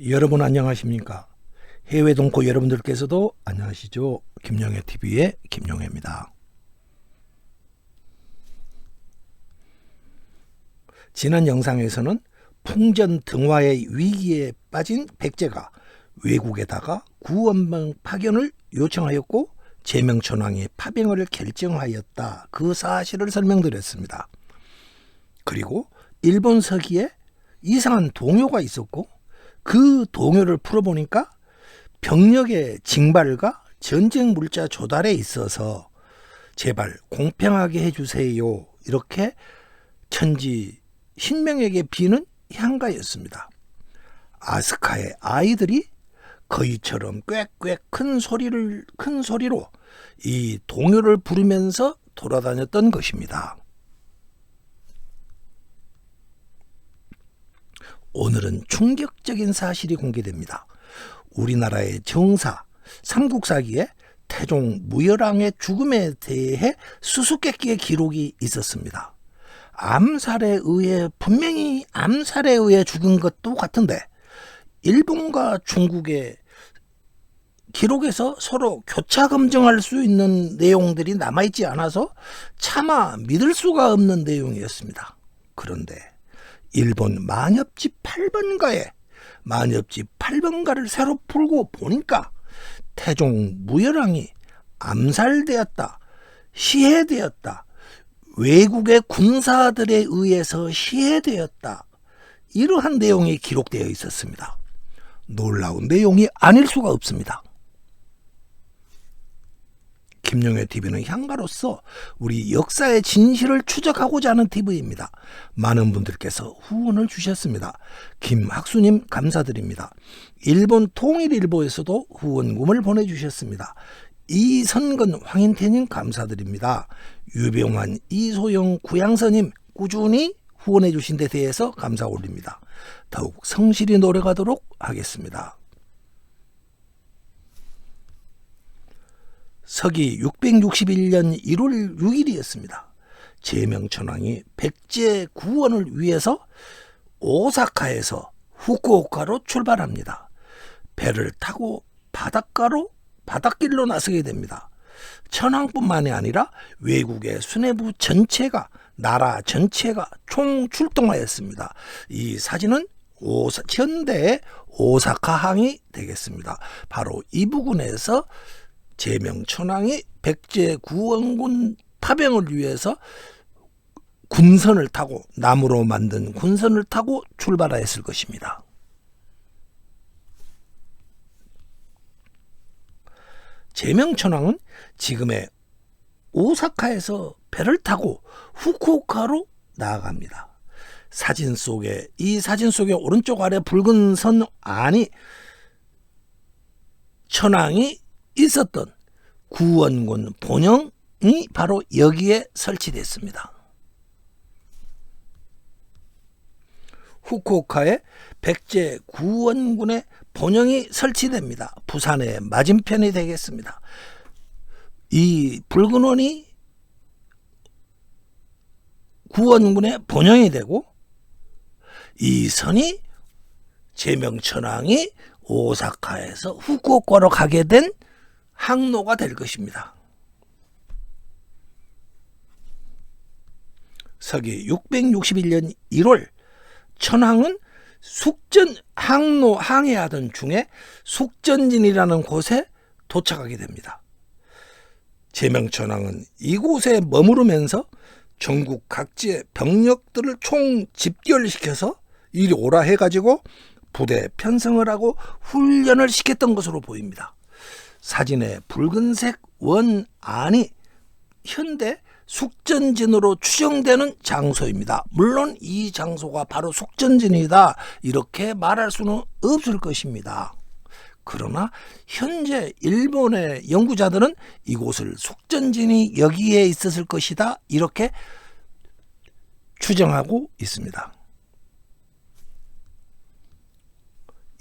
여러분 안녕하십니까? 해외 동포 여러분들께서도 안녕하시죠? 김용해 TV의 김용해입니다. 지난 영상에서는 풍전 등화의 위기에 빠진 백제가 외국에다가 구원방 파견을 요청하였고 제명천왕이 파병을 결정하였다. 그 사실을 설명드렸습니다. 그리고 일본 서기에 이상한 동요가 있었고 그 동요를 풀어보니까 병력의 징발과 전쟁 물자 조달에 있어서 제발 공평하게 해주세요. 이렇게 천지 신명에게 비는 향가였습니다. 아스카의 아이들이 거위처럼 꽥꽥 큰 소리로 이 동요를 부르면서 돌아다녔던 것입니다. 오늘은 충격적인 사실이 공개됩니다. 우리나라의 정사, 삼국사기에 태종 무열왕의 죽음에 대해 수수께끼의 기록이 있었습니다. 분명히 암살에 의해 죽은 것도 같은데 일본과 중국의 기록에서 서로 교차 검증할 수 있는 내용들이 남아있지 않아서 차마 믿을 수가 없는 내용이었습니다. 그런데 일본 만엽지 8번가를 새로 풀고 보니까 태종 무열왕이 암살되었다, 시해되었다, 외국의 군사들에 의해서 시해되었다, 이러한 내용이 기록되어 있었습니다. 놀라운 내용이 아닐 수가 없습니다. 김용해 TV는 향가로서 우리 역사의 진실을 추적하고자 하는 TV입니다. 많은 분들께서 후원을 주셨습니다. 김학수님 감사드립니다. 일본 통일일보에서도 후원금을 보내주셨습니다. 이선근 황인태님 감사드립니다. 유병환 이소영 구양서님 꾸준히 후원해 주신 데 대해서 감사 올립니다. 더욱 성실히 노력하도록 하겠습니다. 서기 661년 1월 6일이었습니다. 제명천왕이 백제 구원을 위해서 오사카에서 후쿠오카로 출발합니다. 배를 타고 바닷길로 나서게 됩니다. 천황뿐만이 아니라 외국의 수뇌부 전체가, 나라 전체가 총 출동하였습니다. 이 사진은 현대의 오사카항이 되겠습니다. 바로 이 부근에서 제명천왕이 백제 구원군 파병을 위해서 군선을 타고, 나무로 만든 군선을 타고 출발하였을 것입니다. 제명천왕은 지금의 오사카에서 배를 타고 후쿠오카로 나아갑니다. 이 사진 속에 오른쪽 아래 붉은 선 안이 천왕이 있었던 구원군 본영이 바로 여기에 설치됐습니다. 후쿠오카에 백제 구원군의 본영이 설치됩니다. 부산의 맞은편이 되겠습니다. 이 붉은 원이 구원군의 본영이 되고 이 선이 제명천왕이 오사카에서 후쿠오카로 가게 된 항로가 될 것입니다. 서기 661년 1월 천황은 항해하던 중에 숙전진이라는 곳에 도착하게 됩니다. 제명천왕은 이곳에 머무르면서 전국 각지의 병력들을 총 집결시켜서 이리 오라 해가지고 부대 편성을 하고 훈련을 시켰던 것으로 보입니다. 사진의 붉은색 원 안이 현대 숙전진으로 추정되는 장소입니다. 물론 이 장소가 바로 숙전진이다 이렇게 말할 수는 없을 것입니다. 그러나 현재 일본의 연구자들은 이곳을 숙전진이 여기에 있었을 것이다 이렇게 추정하고 있습니다.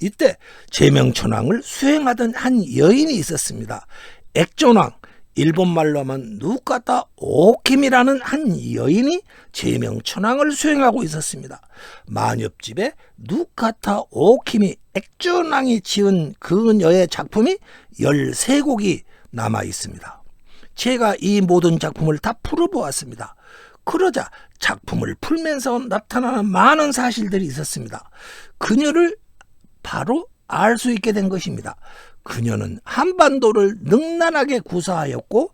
이때 제명천왕을 수행하던 한 여인이 있었습니다. 액존왕, 일본말로 하면 누카타 오킴이라는 한 여인이 제명천왕을 수행하고 있었습니다. 만엽집에 누카타 오킴이 액전왕이 지은 그녀의 작품이 13곡이 남아 있습니다. 제가 이 모든 작품을 다 풀어보았습니다. 그러자 작품을 풀면서 나타나는 많은 사실들이 있었습니다. 그녀를 바로 알 수 있게 된 것입니다. 그녀는 한반도를 능란하게 구사하였고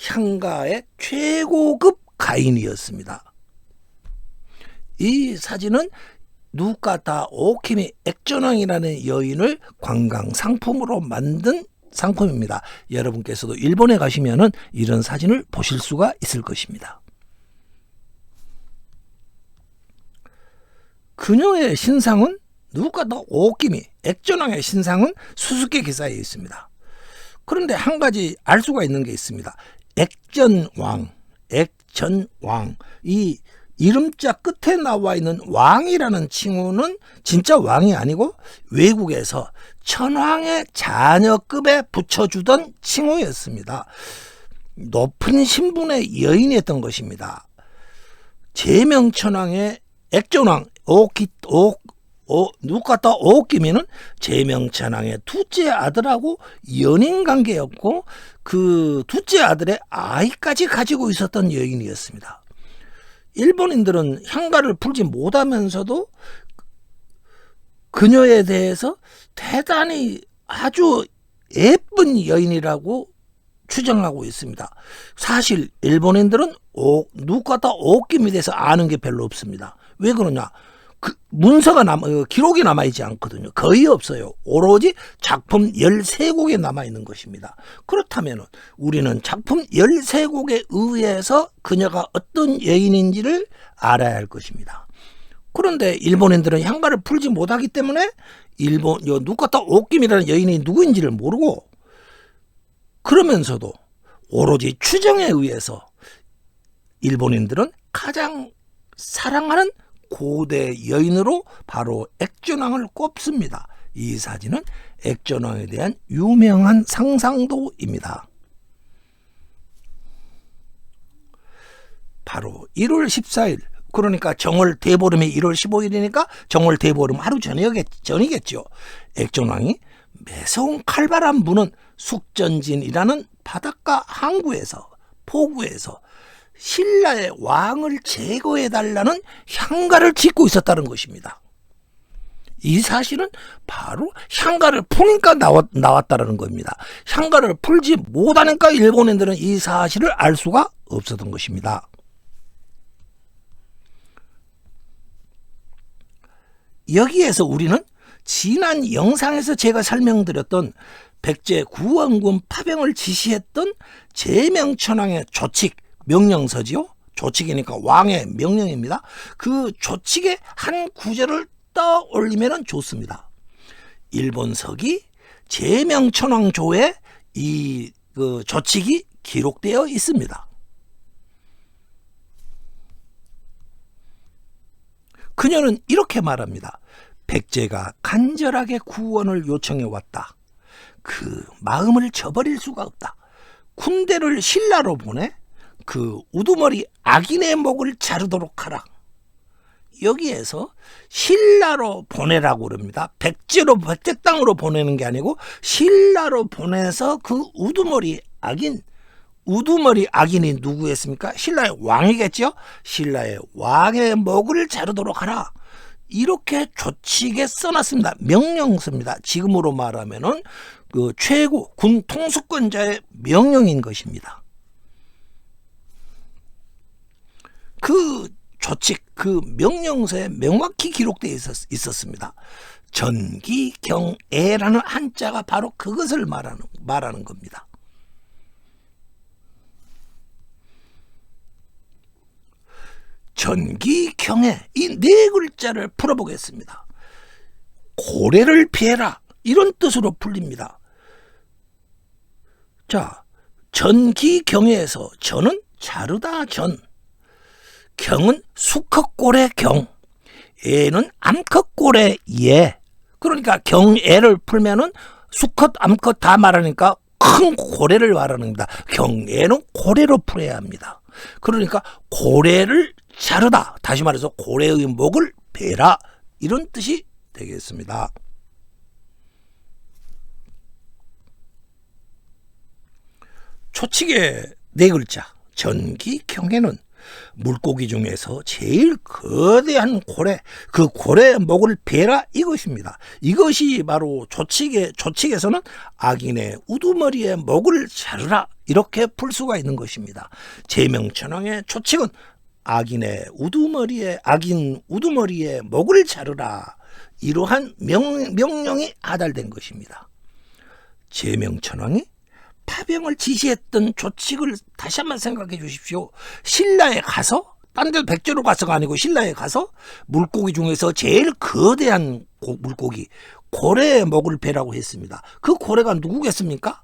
향가의 최고급 가인이었습니다. 이 사진은 누카타 오키미 액전왕이라는 여인을 관광 상품으로 만든 상품입니다. 여러분께서도 일본에 가시면은 이런 사진을 보실 수가 있을 것입니다. 그녀의 신상은 누카타 오키미 액전왕의 신상은 수수께 기사에 있습니다. 그런데 한 가지 알 수가 있는 게 있습니다. 액전왕, 이 이름자 끝에 나와 있는 왕이라는 칭호는 진짜 왕이 아니고 외국에서 천황의 자녀급에 붙여주던 칭호였습니다. 높은 신분의 여인이었던 것입니다. 제명천황의 액전왕 누카타 오키미는 제명천황의 둘째 아들하고 연인관계였고 그 둘째 아들의 아이까지 가지고 있었던 여인이었습니다. 일본인들은 향가를 풀지 못하면서도 그녀에 대해서 대단히 아주 예쁜 여인이라고 추정하고 있습니다. 사실 일본인들은 누카타 오키미에 대해서 아는 게 별로 없습니다. 왜 그러냐? 문서가 기록이 남아있지 않거든요. 거의 없어요. 오로지 작품 13곡에 남아있는 것입니다. 그렇다면 우리는 작품 13곡에 의해서 그녀가 어떤 여인인지를 알아야 할 것입니다. 그런데 일본인들은 향가를 풀지 못하기 때문에 누카타 오키미라는 여인이 누구인지를 모르고 그러면서도 오로지 추정에 의해서 일본인들은 가장 사랑하는 고대 여인으로 바로 액전왕을 꼽습니다. 이 사진은 액전왕에 대한 유명한 상상도입니다. 바로 1월 14일 그러니까 정월 대보름이 1월 15일이니까 정월 대보름 하루 전이겠죠. 액전왕이 매서운 칼바람 부는 숙전진이라는 바닷가 항구에서 포구에서 신라의 왕을 제거해달라는 향가를 짓고 있었다는 것입니다. 이 사실은 바로 향가를 푸니까 나왔다는 겁니다. 향가를 풀지 못하니까 일본인들은 이 사실을 알 수가 없었던 것입니다. 여기에서 우리는 지난 영상에서 제가 설명드렸던 백제 구원군 파병을 지시했던 제명천황의 조칙, 명령서지요. 조칙이니까 왕의 명령입니다. 그 조칙의 한 구절을 떠올리면 좋습니다. 일본서기 제명천황조에 이 조칙이 기록되어 있습니다. 그녀는 이렇게 말합니다. 백제가 간절하게 구원을 요청해 왔다. 그 마음을 저버릴 수가 없다. 군대를 신라로 보내 그 우두머리 악인의 목을 자르도록 하라. 여기에서 신라로 보내라고 그럽니다. 백제 땅으로 보내는 게 아니고 신라로 보내서 그 우두머리 악인이 누구였습니까? 신라의 왕이겠죠. 신라의 왕의 목을 자르도록 하라. 이렇게 조칙에 써놨습니다. 명령서입니다. 지금으로 말하면은 그 최고 군 통수권자의 명령인 것입니다. 그 조칙, 그 명령서에 명확히 기록되어 있었습니다. 전기경애라는 한자가 바로 그것을 말하는 겁니다. 전기경애, 이 네 글자를 풀어보겠습니다. 고래를 피해라, 이런 뜻으로 풀립니다. 자, 전기경애에서 전은 자르다 전, 경은 수컷고래 경, 애는 암컷고래 예. 그러니까 경애를 풀면은 수컷 암컷 다 말하니까 큰 고래를 말하는 겁니다. 경애는 고래로 풀어야 합니다. 그러니까 고래를 자르다, 다시 말해서 고래의 목을 베라, 이런 뜻이 되겠습니다. 초칙의 네 글자 전기경에는 물고기 중에서 제일 거대한 고래, 그 고래의 목을 베라 이것입니다. 이것이 바로 조칙에서는 악인의 우두머리의 목을 자르라 이렇게 풀 수가 있는 것입니다. 제명천왕의 조칙은 악인 우두머리의 목을 자르라 이러한 명령이 하달된 것입니다. 제명천왕이 파병을 지시했던 조칙을 다시 한번 생각해 주십시오. 신라에 가서, 딴 데 백제로 가서가 아니고 신라에 가서 물고기 중에서 제일 거대한 물고기 고래의 목을 베라고 했습니다. 그 고래가 누구겠습니까?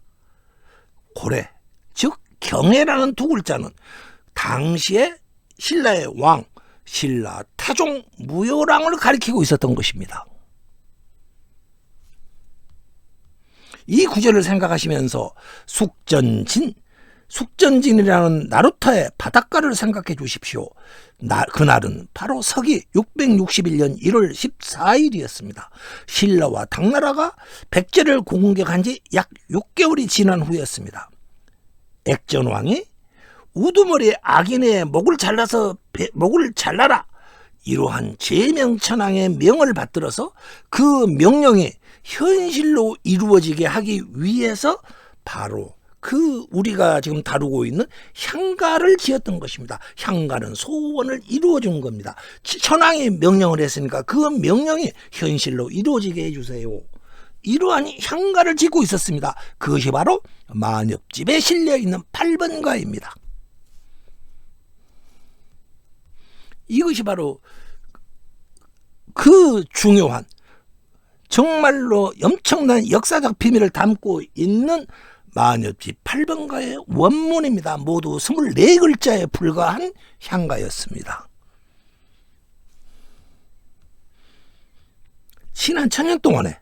고래, 즉 경애라는 두 글자는 당시에 신라의 왕, 신라 태종 무효랑을 가리키고 있었던 것입니다. 이 구절을 생각하시면서 숙전진이라는 나루터의 바닷가를 생각해 주십시오. 그날은 바로 서기 661년 1월 14일이었습니다. 신라와 당나라가 백제를 공격한 지 약 6개월이 지난 후였습니다. 액전왕이 우두머리의 악인의 목을 잘라라 이러한 제명천왕의 명을 받들어서 그 명령이 현실로 이루어지게 하기 위해서 바로 그 우리가 지금 다루고 있는 향가를 지었던 것입니다. 향가는 소원을 이루어준 겁니다. 천왕이 명령을 했으니까 그 명령이 현실로 이루어지게 해주세요. 이러한 향가를 짓고 있었습니다. 그것이 바로 만엽집에 실려있는 8번가입니다. 이것이 바로 그 중요한 정말로 엄청난 역사적 비밀을 담고 있는 만엽집 8번가의 원문입니다. 모두 24글자에 불과한 향가였습니다. 지난 1000년 동안에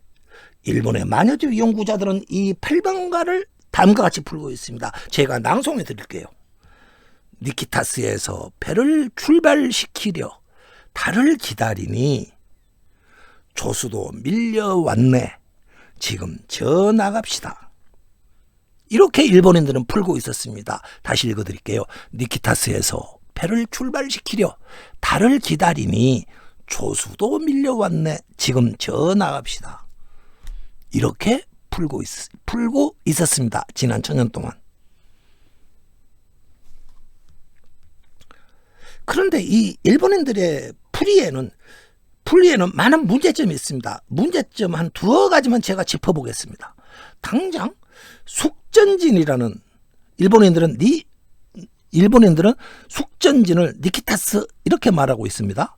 일본의 만엽집 연구자들은 이 8번가를 다음과 같이 풀고 있습니다. 제가 낭송해 드릴게요. 니키타스에서 배를 출발시키려 달을 기다리니 조수도 밀려왔네. 지금 저 나갑시다. 이렇게 일본인들은 풀고 있었습니다. 다시 읽어드릴게요. 니키타스에서 배를 출발시키려 달을 기다리니 조수도 밀려왔네. 지금 저 나갑시다. 이렇게 풀고 있었습니다. 지난 1000년 동안. 그런데 이 일본인들의 풀이에는 많은 문제점이 있습니다. 문제점 한 두어 가지만 제가 짚어보겠습니다. 당장 숙전진이라는 일본인들은 숙전진을 니키타스 이렇게 말하고 있습니다.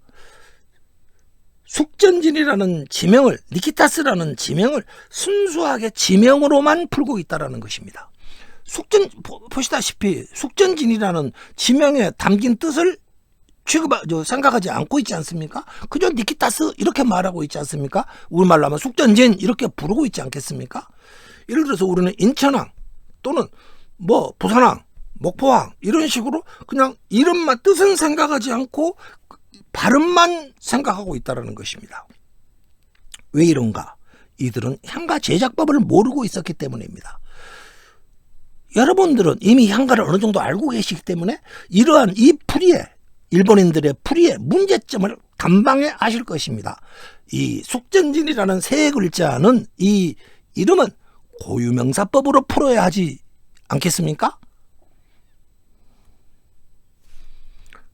숙전진이라는 지명을 니키타스라는 지명을 순수하게 지명으로만 풀고 있다는 것입니다. 보시다시피 숙전진이라는 지명에 담긴 뜻을 생각하지 않고 있지 않습니까? 그저 니키타스 이렇게 말하고 있지 않습니까? 우리말로 하면 숙전진 이렇게 부르고 있지 않겠습니까? 예를 들어서 우리는 인천왕 또는 부산왕, 목포왕 이런 식으로 그냥 이름만 뜻은 생각하지 않고 발음만 생각하고 있다는 것입니다. 왜 이런가? 이들은 향가 제작법을 모르고 있었기 때문입니다. 여러분들은 이미 향가를 어느 정도 알고 계시기 때문에 이러한 이 일본인들의 풀이의 문제점을 간방에 아실 것입니다. 이 숙전진이라는 세 글자는 이 이름은 고유명사법으로 풀어야 하지 않겠습니까?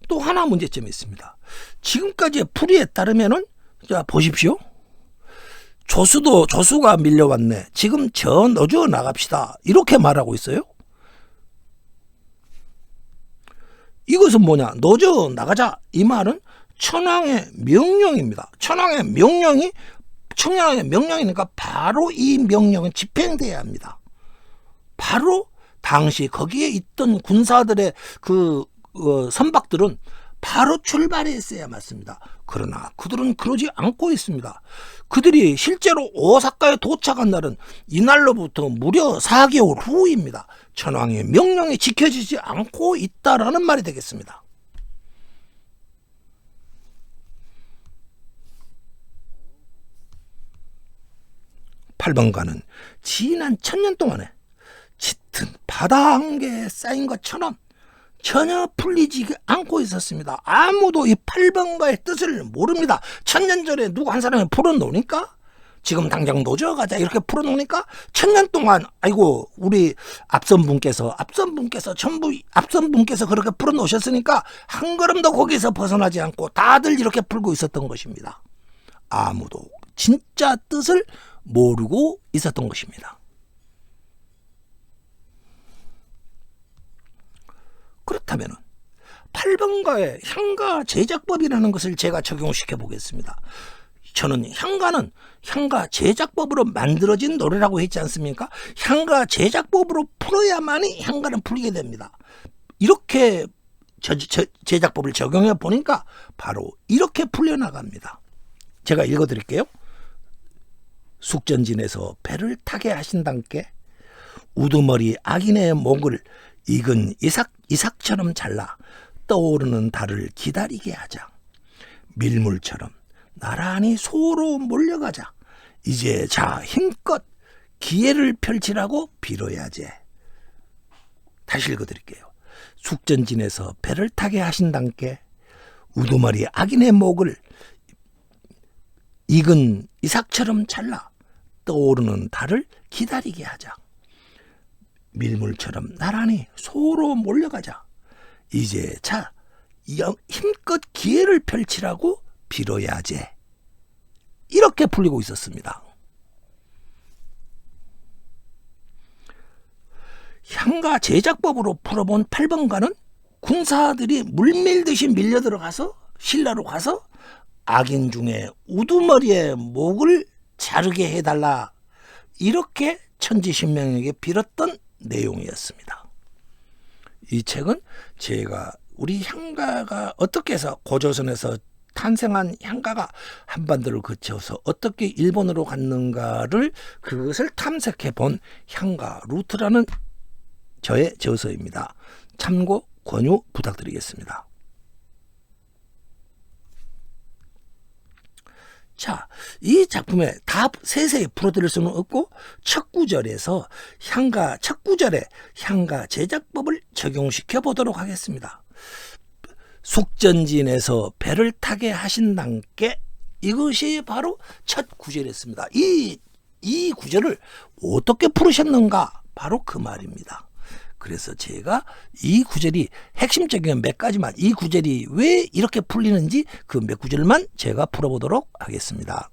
또 하나 문제점이 있습니다. 지금까지의 풀이에 따르면은 자 보십시오. 조수가 밀려왔네. 지금 너저 나갑시다. 이렇게 말하고 있어요. 이것은 뭐냐? 너저 나가자. 이 말은 천황의 명령입니다. 천황의 명령이니까 바로 이 명령은 집행돼야 합니다. 바로 당시 거기에 있던 군사들의 선박들은 바로 출발했어야 맞습니다. 그러나 그들은 그러지 않고 있습니다. 그들이 실제로 오사카에 도착한 날은 이날로부터 무려 4개월 후입니다. 천황의 명령이 지켜지지 않고 있다라는 말이 되겠습니다. 팔번가는 지난 1000년 동안에 같은 바다 한개에 쌓인 것처럼 전혀 풀리지 않고 있었습니다. 아무도 이 8번가의 뜻을 모릅니다. 1000년 전에 누구 한 사람이 풀어놓으니까 지금 당장 노져가자 이렇게 풀어놓으니까 1000년 동안 아이고 우리 앞선 분께서 그렇게 풀어놓으셨으니까 한 걸음도 거기서 벗어나지 않고 다들 이렇게 풀고 있었던 것입니다. 아무도 진짜 뜻을 모르고 있었던 것입니다. 그렇다면 8번가의 향가 제작법이라는 것을 제가 적용시켜 보겠습니다. 저는 향가 제작법으로 만들어진 노래라고 했지 않습니까? 향가 제작법으로 풀어야만이 향가는 풀리게 됩니다. 이렇게 제작법을 적용해 보니까 바로 이렇게 풀려나갑니다. 제가 읽어드릴게요. 숙전진에서 배를 타게 하신단께 우두머리 악인의 목을 익은 이삭처럼 잘라 떠오르는 달을 기다리게 하자. 밀물처럼 나란히 소로 몰려가자. 이제 자 힘껏 기회를 펼치라고 빌어야지. 다시 읽어드릴게요. 숙전진에서 배를 타게 하신단께 우두머리 악인의 목을 익은 이삭처럼 잘라 떠오르는 달을 기다리게 하자. 밀물처럼 나란히 소로 몰려가자. 이제 자 힘껏 기회를 펼치라고 빌어야지. 이렇게 풀리고 있었습니다. 향가 제작법으로 풀어본 8번가는 군사들이 물밀듯이 밀려들어가서 신라로 가서 악인 중에 우두머리의 목을 자르게 해달라 이렇게 천지신명에게 빌었던 내용이었습니다. 이 책은 제가 우리 향가가 어떻게 해서 고조선에서 탄생한 향가가 한반도를 거쳐서 어떻게 일본으로 갔는가를 그것을 탐색해 본 향가 루트라는 저의 저서입니다. 참고 권유 부탁드리겠습니다. 자, 이 작품에 다 세세히 풀어드릴 수는 없고 첫 구절에서 첫 구절에 향가 제작법을 적용시켜 보도록 하겠습니다. 숙전진에서 배를 타게 하신단께 이것이 바로 첫 구절이었습니다. 이 구절을 어떻게 풀으셨는가? 바로 그 말입니다. 그래서 제가 이 구절이 핵심적인 몇 가지만 이 구절이 왜 이렇게 풀리는지 그 몇 구절만 제가 풀어보도록 하겠습니다.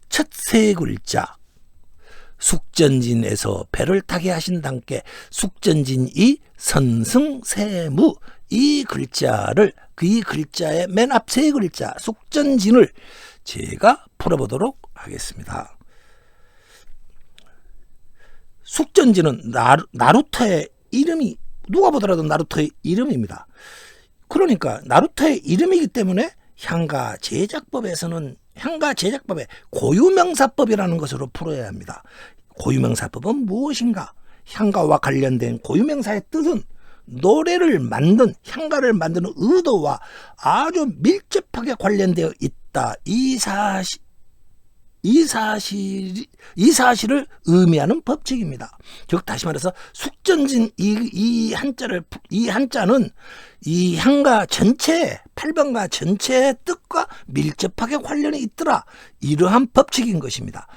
첫 세 글자 숙전진에서 배를 타게 하신단께 숙전진이 선승세무 이 글자를 이 글자의 맨 앞 세 글자 숙전진을 제가 풀어보도록 하겠습니다. 숙전진은 나루토의 이름이 누가 보더라도 나루토의 이름입니다. 그러니까 나루토의 이름이기 때문에 향가 제작법에서는 향가 제작법의 고유명사법이라는 것으로 풀어야 합니다. 고유명사법은 무엇인가? 향가와 관련된 고유명사의 뜻은 노래를 만든 향가를 만드는 의도와 아주 밀접하게 관련되어 있다. 이 사실을 의미하는 법칙입니다. 즉 다시 말해서 숙전진 이 한자는 이 향가 전체 8번가 전체의 뜻과 밀접하게 관련이 있더라. 이러한 법칙인 것입니다.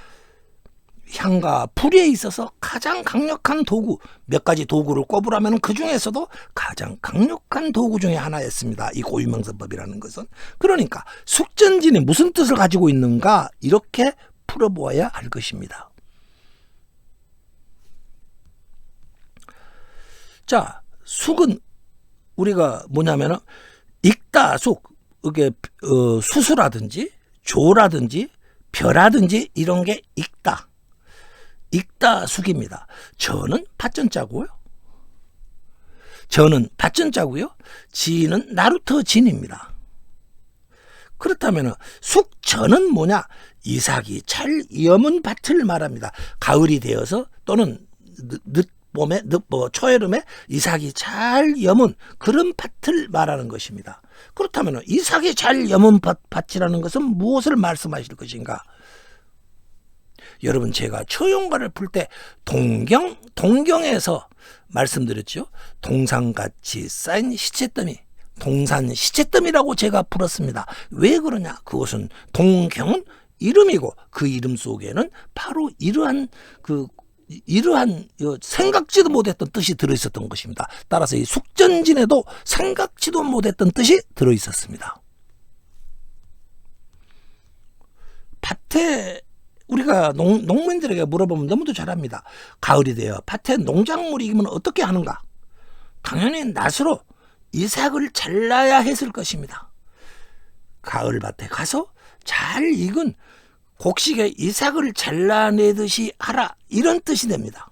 향가 풀이에 있어서 가장 강력한 도구 몇 가지 도구를 꼽으라면 그 중에서도 가장 강력한 도구 중에 하나였습니다. 이 고유명사법이라는 것은. 그러니까 숙전진이 무슨 뜻을 가지고 있는가 이렇게 풀어보아야 할 것입니다. 자, 숙은 우리가 뭐냐면은 익다 숙 이게 수수라든지 조라든지 벼라든지 이런 게 익다. 익다 숙입니다. 저는 팥전자고요. 진은 나루토 진입니다. 그렇다면 숙전은 뭐냐? 이삭이 잘 여문 밭을 말합니다. 가을이 되어서 또는 초여름에 이삭이 잘 여문 그런 밭을 말하는 것입니다. 그렇다면 이삭이 잘 여문 밭이라는 것은 무엇을 말씀하실 것인가? 여러분 제가 처용가를 풀 때 동경에서 말씀드렸죠. 동산같이 쌓인 시체더미, 동산 시체더미라고 제가 풀었습니다. 왜 그러냐? 그것은 동경은 이름이고 그 이름 속에는 바로 이러한 생각지도 못했던 뜻이 들어있었던 것입니다. 따라서 이 숙전진에도 생각지도 못했던 뜻이 들어있었습니다. 밭에 우리가 농민들에게 물어보면 너무도 잘합니다. 가을이 되어 밭에 농작물이 익으면 어떻게 하는가? 당연히 낫으로 이삭을 잘라야 했을 것입니다. 가을 밭에 가서 잘 익은 곡식의 이삭을 잘라내듯이 하라, 이런 뜻이 됩니다.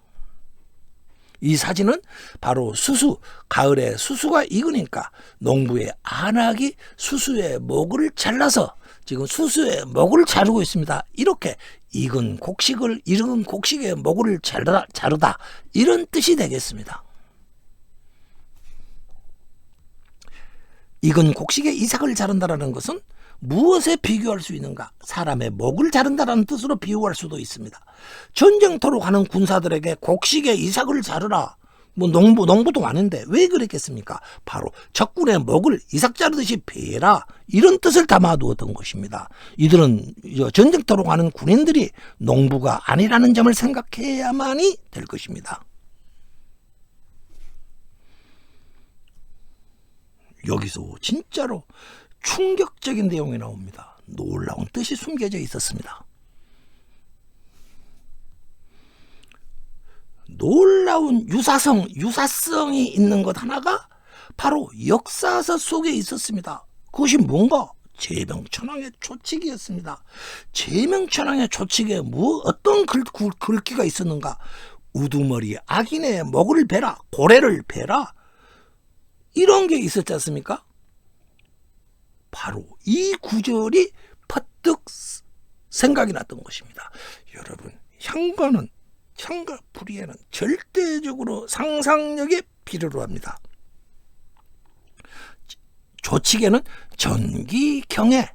이 사진은 바로 수수, 가을에 수수가 익으니까 농부의 안악이 수수의 목을 잘라서 지금 수수의 목을 자르고 있습니다. 이렇게 익은 곡식의 목을 자르다, 이런 뜻이 되겠습니다. 익은 곡식의 이삭을 자른다라는 것은 무엇에 비교할 수 있는가? 사람의 목을 자른다라는 뜻으로 비유할 수도 있습니다. 전쟁터로 가는 군사들에게 곡식의 이삭을 자르라. 농부도 아닌데 왜 그랬겠습니까? 바로 적군의 목을 이삭 자르듯이 베라, 이런 뜻을 담아두었던 것입니다. 이들은 전쟁터로 가는 군인들이 농부가 아니라는 점을 생각해야만이 될 것입니다. 여기서 진짜로 충격적인 내용이 나옵니다. 놀라운 뜻이 숨겨져 있었습니다. 놀라운 유사성이 있는 것 하나가 바로 역사서 속에 있었습니다. 그것이 뭔가? 제명천왕의 초칙이었습니다. 제명천왕의 초칙에 어떤 글귀가 있었는가? 우두머리 악인의 목을 베라, 고래를 베라, 이런 게 있었지 않습니까? 바로 이 구절이 퍼뜩 생각이 났던 것입니다. 여러분, 향과 불의에는 절대적으로 상상력이 필요로 합니다. 조칙에는 전기경에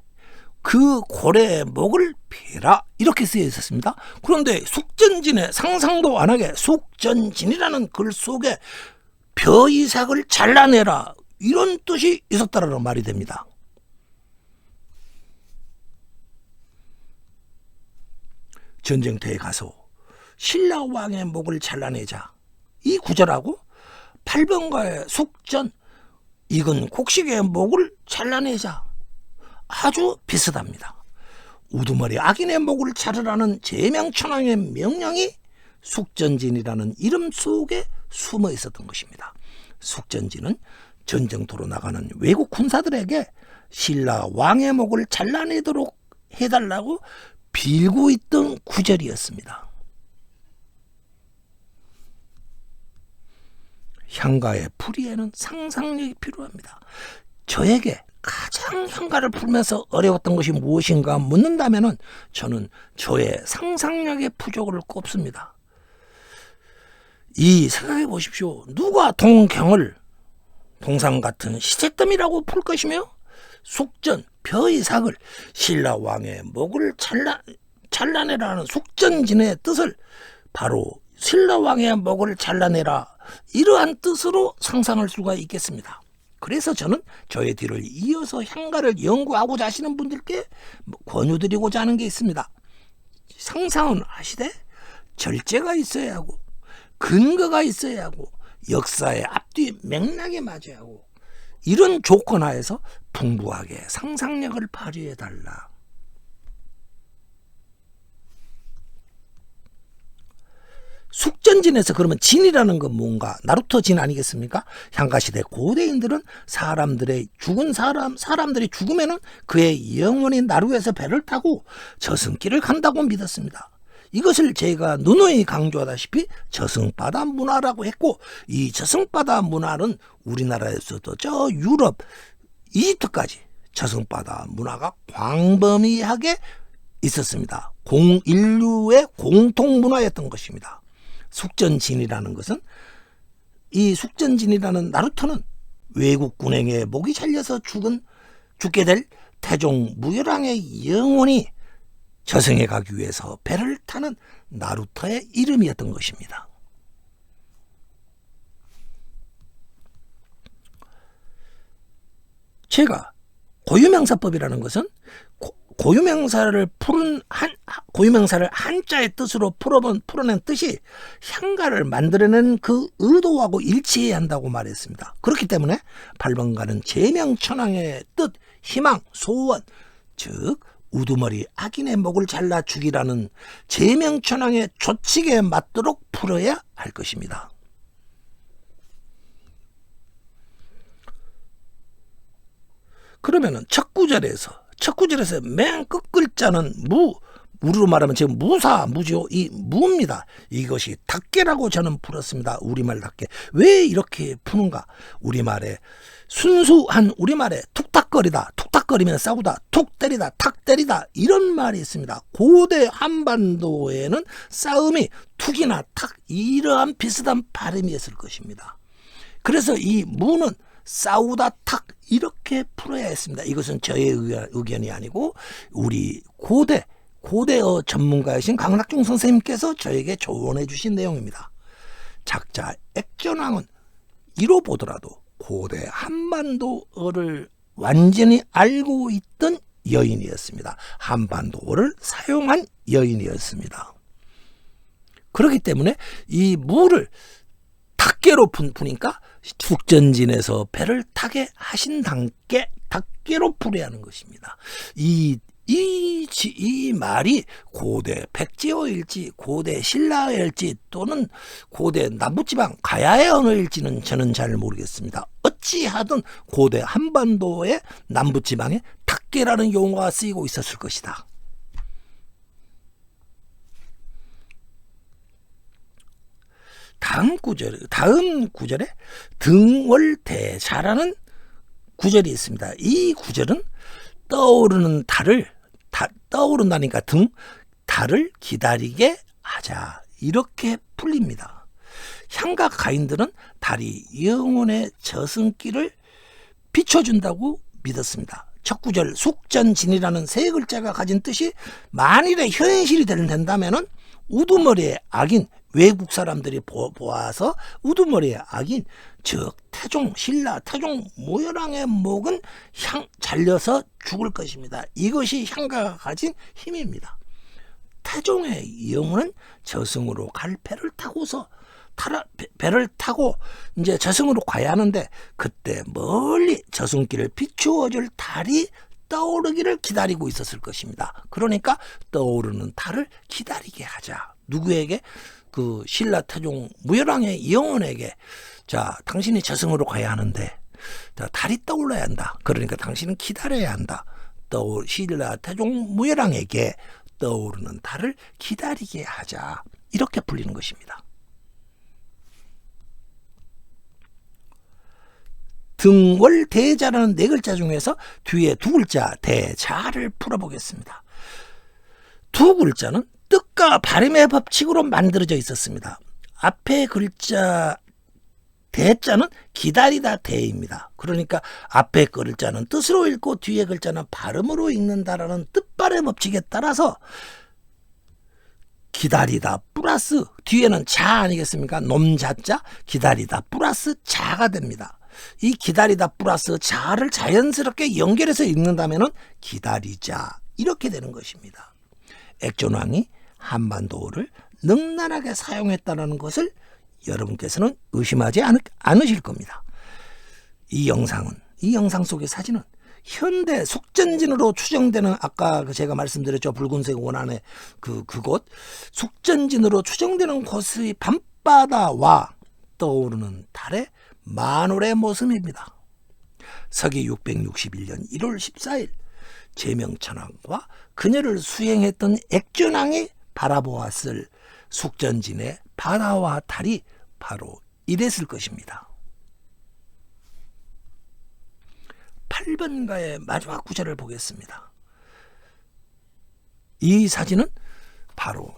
그 고래의 목을 베라, 이렇게 쓰여 있었습니다. 그런데 숙전진에 상상도 안 하게 숙전진이라는 글 속에 벼이삭을 잘라내라, 이런 뜻이 있었다라는 말이 됩니다. 전쟁터에 가서 신라왕의 목을 잘라내자, 이 구절하고 8번가의 숙전, 익은 곡식의 목을 잘라내자, 아주 비슷합니다. 우두머리 악인의 목을 자르라는 제명천왕의 명령이 숙전진이라는 이름 속에 숨어 있었던 것입니다. 숙전진은 전쟁터로 나가는 외국 군사들에게 신라 왕의 목을 잘라내도록 해달라고 빌고 있던 구절이었습니다. 향가의 풀이에는 상상력이 필요합니다. 저에게 가장 향가를 풀면서 어려웠던 것이 무엇인가 묻는다면 저는 저의 상상력의 부족을 꼽습니다. 생각해 보십시오. 누가 동경을 동상 같은 시체더미라고 풀 것이며 숙전, 벼이삭을 신라왕의 목을 잘라내라는 숙전진의 뜻을 바로 신라왕의 목을 잘라내라, 이러한 뜻으로 상상할 수가 있겠습니다. 그래서 저는 저의 뒤를 이어서 향가를 연구하고자 하시는 분들께 권유드리고자 하는 게 있습니다. 상상은 아시되 절제가 있어야 하고 근거가 있어야 하고 역사의 앞뒤 맥락에 맞아야 하고, 이런 조건 하에서 풍부하게 상상력을 발휘해달라. 숙전진에서 그러면 진이라는 건 뭔가? 나루토 진 아니겠습니까? 향가시대 고대인들은 사람들이 죽으면은 그의 영혼이 나루에서 배를 타고 저승길을 간다고 믿었습니다. 이것을 제가 누누이 강조하다시피 저승바다 문화라고 했고, 이 저승바다 문화는 우리나라에서도 저 유럽, 이집트까지 저승바다 문화가 광범위하게 있었습니다. 인류의 공통문화였던 것입니다. 숙전진이라는 것은, 이 숙전진이라는 나루토는 외국 군행에 목이 잘려서 죽게 될 태종 무열왕의 영혼이 저승에 가기 위해서 배를 타는 나루토의 이름이었던 것입니다. 제가 고유명사법이라는 것은 고유명사를 한자의 뜻으로 풀어낸 뜻이 향가를 만들어낸 그 의도하고 일치해야 한다고 말했습니다. 그렇기 때문에 8번가는 제명천왕의 뜻, 희망, 소원, 즉 우두머리 악인의 목을 잘라 죽이라는 제명천왕의 조칙에 맞도록 풀어야 할 것입니다. 그러면은 첫 구절에서 맨 끝 글자는 무로 말하면 지금 무죠. 이 무입니다. 이것이 닭개라고 저는 풀었습니다. 우리말 닭개. 왜 이렇게 푸는가? 우리말에 순수한 우리말에 툭탁거리다, 툭탁거리면 싸우다, 툭 때리다, 탁 때리다 이런 말이 있습니다. 고대 한반도에는 싸움이 툭이나 탁 이러한 비슷한 발음이었을 것입니다. 그래서 이 무는 싸우다 탁 이렇게 풀어야 했습니다. 이것은 저의 의견이 아니고 우리 고대어 전문가이신 강낙중 선생님께서 저에게 조언해 주신 내용입니다. 작자 액전왕은 이로 보더라도 고대 한반도어를 완전히 알고 있던 여인이었습니다. 한반도어를 사용한 여인이었습니다. 그렇기 때문에 이 무를 닭개로 푸니까 숙전진에서 배를 타게 하신 닭개로 풀어야 하는 것입니다. 이 말이 고대 백제어일지 고대 신라어일지 또는 고대 남부지방 가야의 언어일지는 저는 잘 모르겠습니다. 어찌하든 고대 한반도의 남부지방에 닭개라는 용어가 쓰이고 있었을 것이다. 다음 구절에 등월대자라는 구절이 있습니다. 이 구절은 떠오른다니까 달을 기다리게 하자 이렇게 풀립니다. 향가 가인들은 달이 영혼의 저승길을 비춰준다고 믿었습니다. 첫 구절 숙전진이라는 세 글자가 가진 뜻이 만일에 현실이 된다면은 우두머리의 악인 외국 사람들이 보아서 우두머리의 악인 즉 신라 태종 모혈왕의 목은 잘려서 죽을 것입니다. 이것이 향가가 가진 힘입니다. 태종의 영혼은 저승으로 갈 배를 타고 이제 저승으로 가야 하는데 그때 멀리 저승길을 비추어줄 달이 떠오르기를 기다리고 있었을 것입니다. 그러니까 떠오르는 달을 기다리게 하자. 누구에게? 그 신라 태종 무혈왕의 영혼에게 자 당신이 저승으로 가야 하는데 자, 달이 떠올라야 한다. 그러니까 당신은 기다려야 한다. 신라 태종 무혈왕에게 떠오르는 달을 기다리게 하자. 이렇게 풀리는 것입니다. 등월대자라는 네 글자 중에서 뒤에 두 글자 대자를 풀어보겠습니다. 두 글자는 뜻과 발음의 법칙으로 만들어져 있었습니다. 앞에 글자 대자는 기다리다 대입니다. 그러니까 앞에 글자는 뜻으로 읽고 뒤에 글자는 발음으로 읽는다라는 뜻발의 법칙에 따라서 기다리다 플러스 뒤에는 자 아니겠습니까? 놈자자 기다리다 플러스 자가 됩니다. 이 기다리다 플러스 자를 자연스럽게 연결해서 읽는다면 기다리자 이렇게 되는 것입니다. 액전왕이 한반도어를 능란하게 사용했다는 것을 여러분께서는 의심하지 않으실 겁니다. 이 영상 속의 사진은 현대 숙전진으로 추정되는 아까 제가 말씀드렸죠. 붉은색 원안의 그곳 숙전진으로 추정되는 곳의 밤바다와 떠오르는 달의 만월의 모습입니다. 서기 661년 1월 14일 제명천왕과 그녀를 수행했던 액전왕이 바라보았을 숙전진의 바다와 달이 바로 이랬을 것입니다. 8번가의 마지막 구절을 보겠습니다. 이 사진은 바로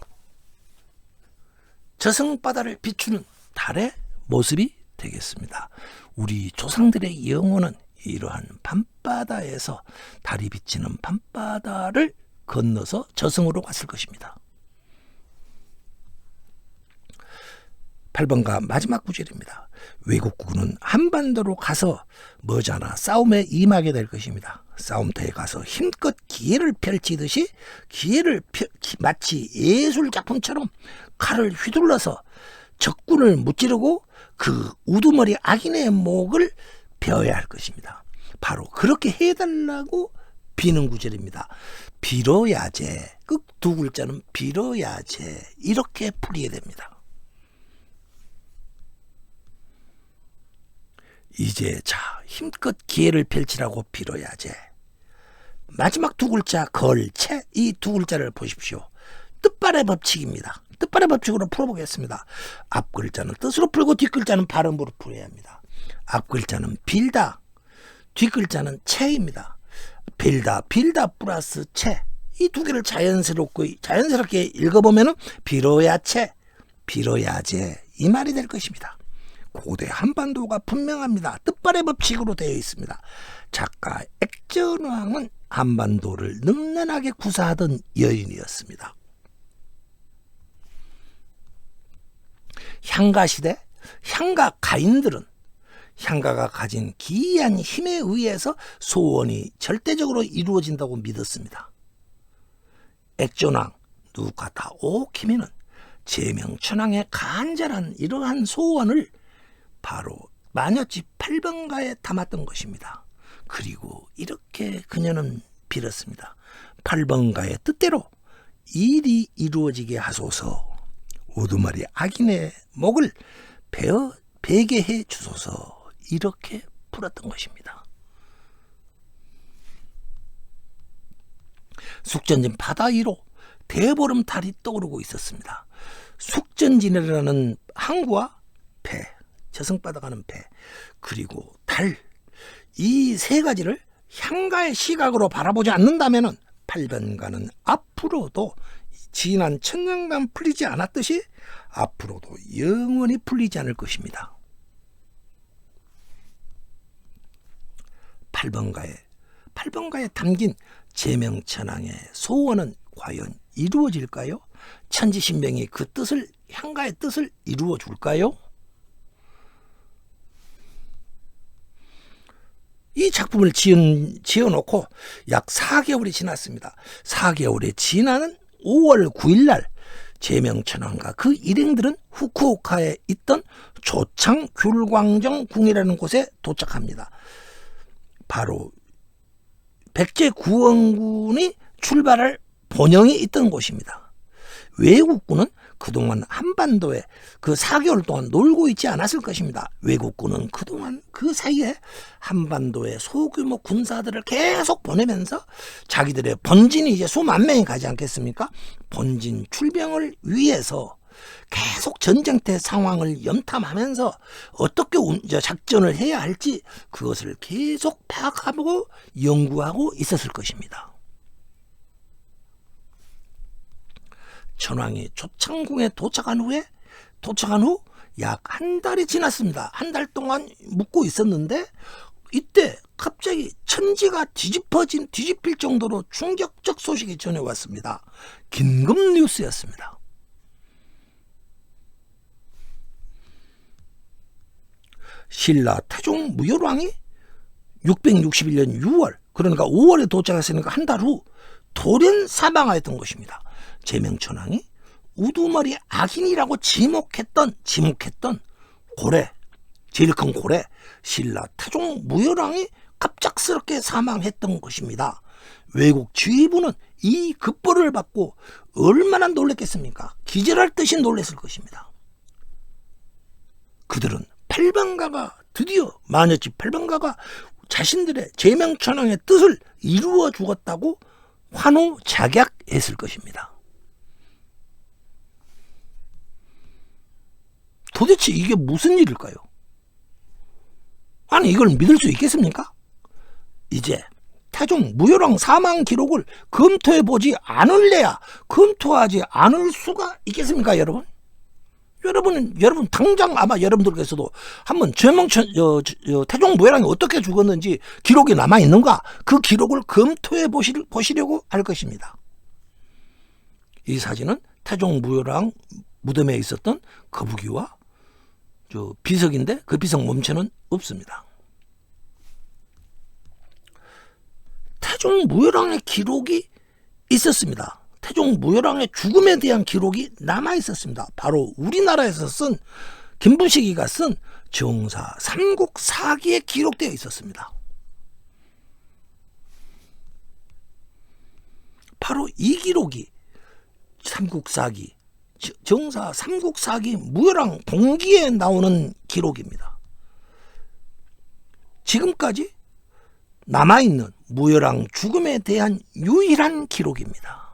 저승바다를 비추는 달의 모습이 되겠습니다. 우리 조상들의 영혼은 이러한 밤바다에서 달이 비치는 밤바다를 건너서 저승으로 갔을 것입니다. 8번가 마지막 구절입니다. 외국군은 한반도로 가서 머지않아 싸움에 임하게 될 것입니다. 싸움터에 가서 힘껏 기회를 펼치듯이 마치 예술작품처럼 칼을 휘둘러서 적군을 무찌르고 그 우두머리 악인의 목을 베어야 할 것입니다. 바로 그렇게 해달라고 비는 구절입니다. 빌어야제, 그 두 글자는 빌어야제, 이렇게 풀이해야 됩니다. 이제 자 힘껏 기회를 펼치라고 빌어야제. 마지막 두 글자 걸채, 이 두 글자를 보십시오. 뜻발의 법칙입니다. 뜻발의 법칙으로 풀어보겠습니다. 앞 글자는 뜻으로 풀고 뒷 글자는 발음으로 풀어야 합니다. 앞 글자는 빌다, 뒷 글자는 채입니다. 빌다 플러스 채, 이 두 개를 자연스럽게 읽어보면 빌어야채, 빌어야제, 이 말이 될 것입니다. 고대 한반도가 분명합니다. 뜻발의 법칙으로 되어 있습니다. 작가 액전왕은 한반도를 능란하게 구사하던 여인이었습니다. 향가시대, 향가 가인들은 향가가 가진 기이한 힘에 의해서 소원이 절대적으로 이루어진다고 믿었습니다. 액전왕 누카타 오키미는 제명천왕의 간절한 이러한 소원을 바로 마녀집 8번가에 담았던 것입니다. 그리고 이렇게 그녀는 빌었습니다. 8번가의 뜻대로 일이 이루어지게 하소서. 우두머리 악인의 목을 베게 해 주소서. 이렇게 풀었던 것입니다. 숙전진 바다 위로 대보름달이 떠오르고 있었습니다. 숙전진이라는 항구와 배, 저승바다 가는 배, 그리고 달, 이 세 가지를 향가의 시각으로 바라보지 않는다면 8번가는 앞으로도 지난 천년간 풀리지 않았듯이 앞으로도 영원히 풀리지 않을 것입니다. 8번가에 담긴 제명천왕의 소원은 과연 이루어질까요? 천지신명이 그 뜻을, 향가의 뜻을 이루어 줄까요? 이 작품을 지어놓고 약 4개월이 지났습니다. 4개월이 지나는 5월 9일 날 제명천왕과 그 일행들은 후쿠오카에 있던 조창 귤광정 궁이라는 곳에 도착합니다. 바로 백제구원군이 출발할 본영이 있던 곳입니다. 외국군은 그동안 한반도에 그 4개월 동안 놀고 있지 않았을 것입니다. 외국군은 그동안 그 사이에 한반도에 소규모 군사들을 계속 보내면서 자기들의 본진이 이제 수만 명이 가지 않겠습니까? 본진 출병을 위해서 계속 전쟁터 상황을 염탐하면서 어떻게 작전을 해야 할지 그것을 계속 파악하고 연구하고 있었을 것입니다. 천왕이 조창궁에 도착한 후 약 한 달이 지났습니다. 한 달 동안 묵고 있었는데 이때 갑자기 천지가 뒤집힐 정도로 충격적 소식이 전해왔습니다. 긴급 뉴스였습니다. 신라 태종 무열왕이 661년 6월, 그러니까 5월에 도착했으니까 한 달 후 돌연 사망하였던 것입니다. 제명천왕이 우두머리 악인이라고 지목했던 고래, 제일 큰 고래 신라 태종 무열왕이 갑작스럽게 사망했던 것입니다. 외국 지휘부는 이 급보를 받고 얼마나 놀랐겠습니까? 기절할 듯이 놀랐을 것입니다. 그들은 8번가가 드디어 마녀집 8번가가 자신들의 제명천왕의 뜻을 이루어 주었다고 환호작약했을 것입니다. 도대체 이게 무슨 일일까요? 아니 이걸 믿을 수 있겠습니까? 이제 태종 무열왕 사망 기록을 검토해보지 않을래야 검토하지 않을 수가 있겠습니까, 여러분? 여러분 당장 아마 여러분들께서도 한번 태종 무열왕이 어떻게 죽었는지 기록이 남아있는가, 그 기록을 검토해 보시려고 할 것입니다. 이 사진은 태종 무열왕 무덤에 있었던 거북이와 저 비석인데 그 비석 몸체는 없습니다. 태종 무열왕의 기록이 있었습니다. 태종 무열왕의 죽음에 대한 기록이 남아 있었습니다. 바로 우리나라에서 쓴 김부식이가 쓴 정사 삼국사기에 기록되어 있었습니다. 바로 이 기록이 삼국사기, 정사 삼국사기 무열왕 동기에 나오는 기록입니다. 지금까지 남아있는 무열왕 죽음에 대한 유일한 기록입니다.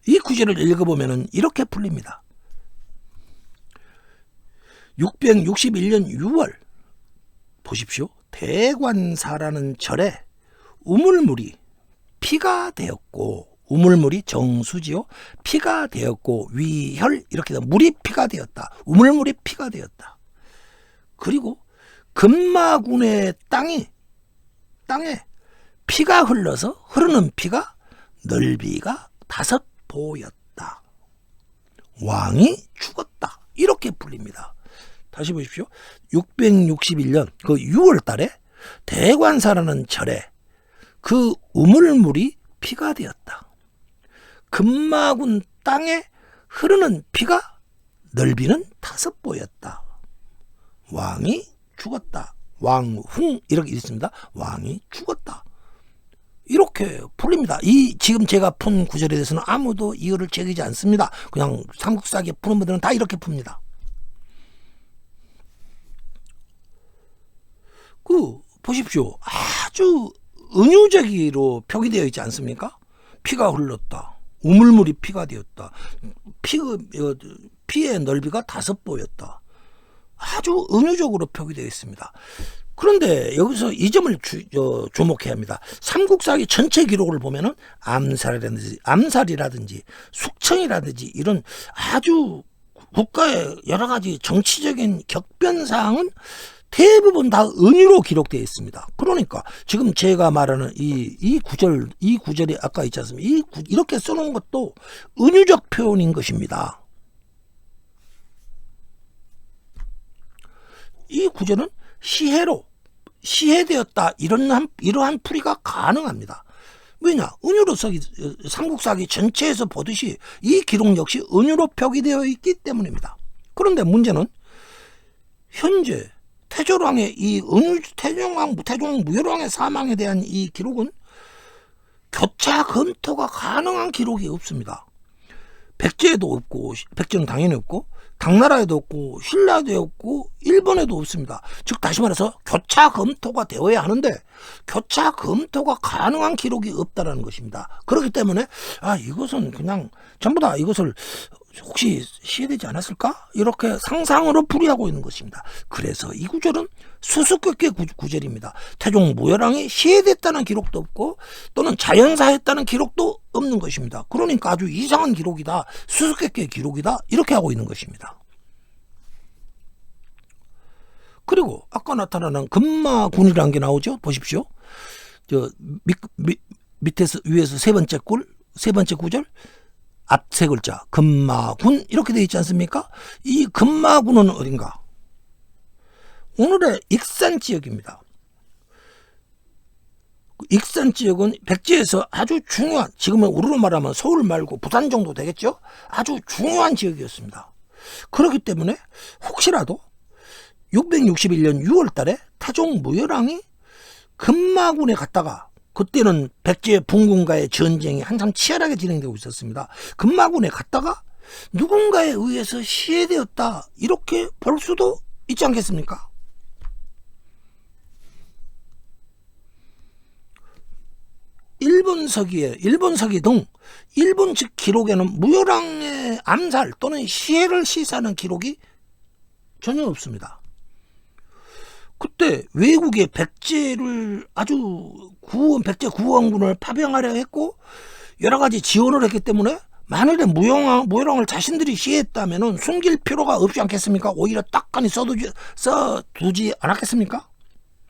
이 구절을 읽어보면 이렇게 풀립니다. 661년 6월 보십시오. 대관사라는 절에 우물물이 피가 되었고, 우물물이 정수지요. 피가 되었고 위혈 이렇게 물이 피가 되었다. 우물물이 피가 되었다. 그리고 금마군의 땅에 피가 흘러서 흐르는 피가 넓이가 5보였다. 왕이 죽었다. 이렇게 불립니다. 다시 보십시오. 661년 그 6월 달에 대관사라는 절에 그 우물물이 피가 되었다. 금마군 땅에 흐르는 피가 넓이는 5보였다. 왕이 죽었다. 왕훈 이렇게 있습니다. 왕이 죽었다. 이렇게 풀립니다. 이 지금 제가 푼 구절에 대해서는 아무도 이유를 제기하지 않습니다. 그냥 삼국사기 푸는 분들은 다 이렇게 풉니다. 보십시오. 아주 은유적으로 표기되어 있지 않습니까? 피가 흘렀다. 우물물이 피가 되었다. 피의 넓이가 5보였다. 아주 은유적으로 표기되어 있습니다. 그런데 여기서 이 점을 주목해야 합니다. 삼국사기 전체 기록을 보면은 암살이라든지 숙청이라든지 이런 아주 국가의 여러 가지 정치적인 격변사항은 대부분 다 은유로 기록되어 있습니다. 그러니까 지금 제가 말하는 이 구절이 아까 있지 않습니까? 이렇게 써놓은 것도 은유적 표현인 것입니다. 이 구절은 시해되었다 이러한 풀이가 가능합니다. 왜냐? 은유로 삼국사기 전체에서 보듯이 이 기록 역시 은유로 표기되어 있기 때문입니다. 그런데 문제는 현재 태조왕의 태종 무열왕의 사망에 대한 이 기록은 교차 검토가 가능한 기록이 없습니다. 백제에도 없고, 백제는 당연히 없고, 당나라에도 없고, 신라에도 없고, 일본에도 없습니다. 즉 다시 말해서 교차 검토가 되어야 하는데 교차 검토가 가능한 기록이 없다라는 것입니다. 그렇기 때문에 이것은 그냥 전부 다 이것을 혹시 시해되지 않았을까? 이렇게 상상으로 풀이하고 있는 것입니다. 그래서 이 구절은 수수께끼 구절입니다. 태종 무열왕이 시해됐다는 기록도 없고 또는 자연사했다는 기록도 없는 것입니다. 그러니까 아주 이상한 기록이다. 수수께끼 기록이다. 이렇게 하고 있는 것입니다. 그리고 아까 나타나는 금마군이라는 게 나오죠. 보십시오. 밑에서 위에서 세 번째 구절 앞 세 글자 금마군 이렇게 되어 있지 않습니까? 이 금마군은 어딘가? 오늘의 익산 지역입니다. 익산 지역은 백제에서 아주 중요한, 지금은 우리로 말하면 서울 말고 부산 정도 되겠죠? 아주 중요한 지역이었습니다. 그렇기 때문에 혹시라도 661년 6월 달에 태종 무열왕이 금마군에 갔다가, 그때는 백제 분군과의 전쟁이 한참 치열하게 진행되고 있었습니다. 금마군에 갔다가 누군가에 의해서 시해되었다, 이렇게 볼 수도 있지 않겠습니까? 일본 서기 등 일본 측 기록에는 무열왕의 암살 또는 시해를 시사하는 기록이 전혀 없습니다. 그때 외국의 백제를 백제 구원군을 파병하려 했고 여러 가지 지원을 했기 때문에 만일에 무열왕을 자신들이 시했다면은 숨길 필요가 없지 않겠습니까? 오히려 딱하니 써두지 않았겠습니까?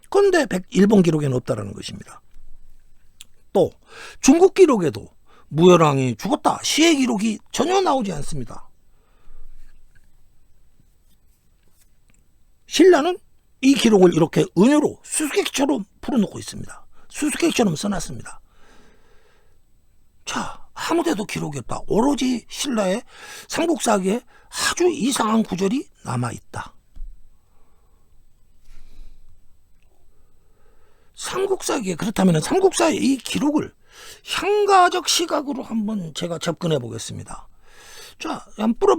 그런데 일본 기록에는 없다라는 것입니다. 또 중국 기록에도 무열왕이 죽었다 시의 기록이 전혀 나오지 않습니다. 신라는 이 기록을 이렇게 은유로 수수께끼처럼 풀어놓고 있습니다. 수수께끼처럼 써놨습니다. 자, 아무데도 기록이 없다. 오로지 신라의 삼국사기에 아주 이상한 구절이 남아있다. 삼국사기에 그렇다면 삼국사의 이 기록을 향가적 시각으로 한번 제가 접근해 보겠습니다. 자, 한번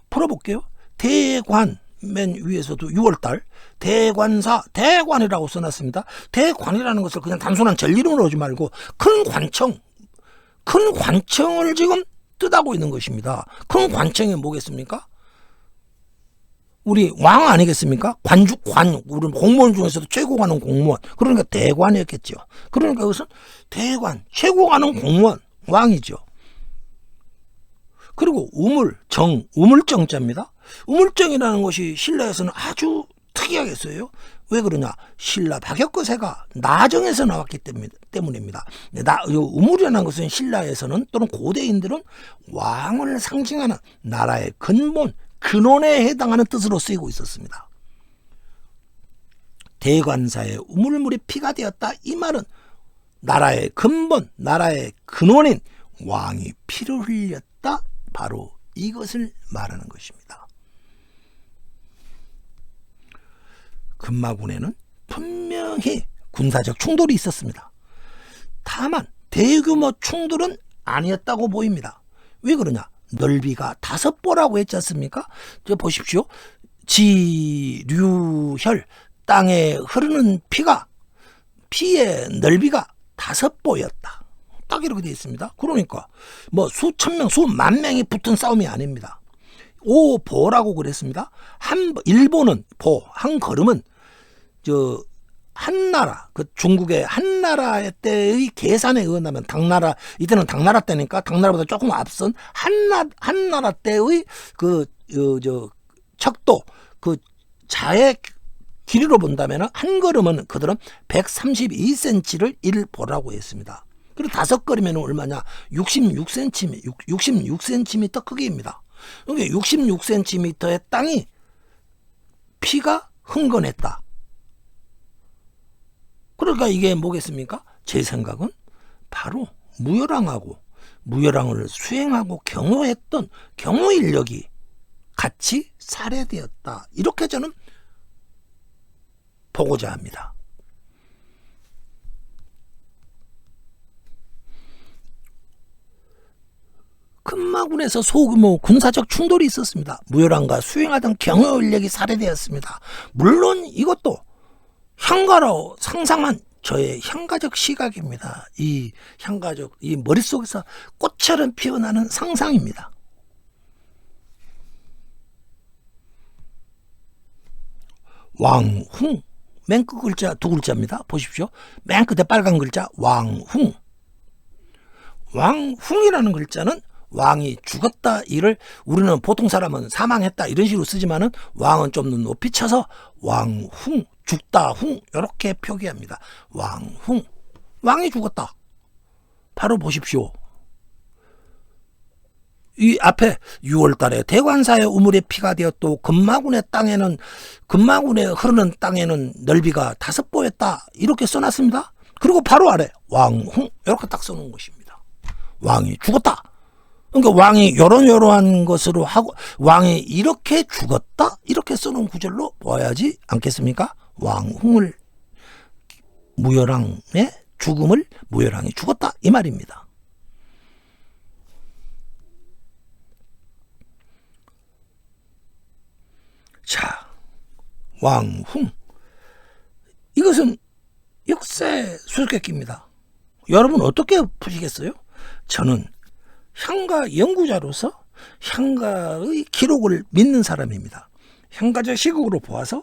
풀어볼게요. 대관, 맨 위에서도 6월달 대관사, 대관이라고 써놨습니다. 대관이라는 것을 그냥 단순한 전리름으로 하지 말고 큰 관청을 지금 뜻하고 있는 것입니다. 큰 관청이 뭐겠습니까? 우리 왕 아니겠습니까? 우리 공무원 중에서도 최고 가는 공무원. 그러니까 대관이었겠죠. 그러니까 그것은 대관, 최고 가는 공무원, 왕이죠. 그리고 우물정자입니다. 우물정이라는 것이 신라에서는 아주 특이하게 써요. 왜 그러냐? 신라 박역거세가 나정에서 나왔기 때문입니다. 우물이라는 것은 신라에서는 또는 고대인들은 왕을 상징하는 나라의 근원에 해당하는 뜻으로 쓰이고 있었습니다. 대관사의 우물물이 피가 되었다. 이 말은 나라의 근본, 나라의 근원인 왕이 피를 흘렸다. 바로 이것을 말하는 것입니다. 금마군에는 분명히 군사적 충돌이 있었습니다. 다만 대규모 충돌은 아니었다고 보입니다. 왜 그러냐? 넓이가 5보라고 했지 않습니까? 저 보십시오. 지류혈, 땅에 흐르는 피의 넓이가 5보였다. 딱 이렇게 되어 있습니다. 그러니까 뭐 수천 명, 수만 명이 붙은 싸움이 아닙니다. 5보라고 그랬습니다. 일본은 한 걸음은 한나라, 중국의 한나라 때의 계산에 의하면 이때는 당나라 때니까 당나라보다 조금 앞선 한나라 때의 척도, 자의 길이로 본다면 한 걸음은 그들은 132cm를 1보라고 했습니다. 그리고 5걸음에는 얼마냐? 66cm 크기입니다. 여기 66cm의 땅이 피가 흥건했다. 그러니까 이게 뭐겠습니까? 제 생각은 바로 무열왕을 수행하고 경호했던 경호 인력이 같이 살해되었다. 이렇게 저는 보고자 합니다. 금마군에서 소규모 군사적 충돌이 있었습니다. 무열왕과 수행하던 경호 인력이 살해되었습니다. 물론 이것도 향가로 상상한 저의 향가적 시각입니다. 이 머릿속에서 꽃처럼 피어나는 상상입니다. 왕훈, 맨 끝 글자 2글자입니다. 보십시오. 맨 끝에 빨간 글자 왕훈. 왕훈이라는 글자는 왕이 죽었다, 이를 우리는 보통 사람은 사망했다 이런 식으로 쓰지만은 왕은 좀 더 높이 쳐서 왕훈, 죽다, 훈 이렇게 표기합니다. 왕훈, 왕이 죽었다. 바로 보십시오. 이 앞에 6월달에 대관사의 우물에 피가 되었고 금마군에 흐르는 땅에는 넓이가 5보였다 이렇게 써놨습니다. 그리고 바로 아래 왕훈 이렇게 딱 써놓은 것입니다. 왕이 죽었다. 그러니까 왕이 이러한 것으로 하고 왕이 이렇게 죽었다 이렇게 써놓은 구절로 보아야지 않겠습니까? 왕훈을 무열왕의 죽음을 무열왕이 죽었다 이 말입니다. 자, 왕훈 이것은 역사의 수수께끼입니다. 여러분 어떻게 푸시겠어요? 저는 향가 연구자로서 향가의 기록을 믿는 사람입니다. 향가적 시각으로 보아서